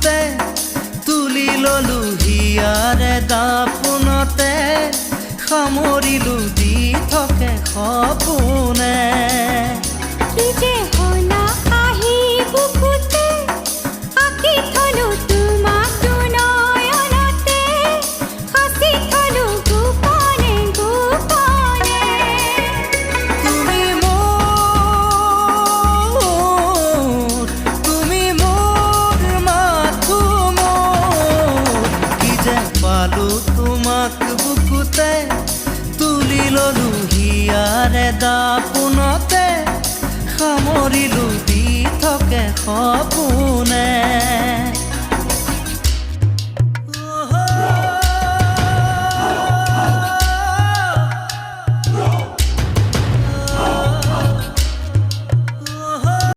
বুকুতে তুলি ললো হিয়াৰে দাপোনতে সামৰিলো দি থাকে সপোনে কি যে হলা আহি বুকুতে আঁকি থলো তোমাক দুনয়নতে সাঁচি থলো গোপনে গোপনে তুমি মোৰ মাথো মোৰ কি যে পালো তোমাক বুকুতে তুলি ললো হিয়াৰে দাপোনতে সামৰিলো দি থাকে সপোনে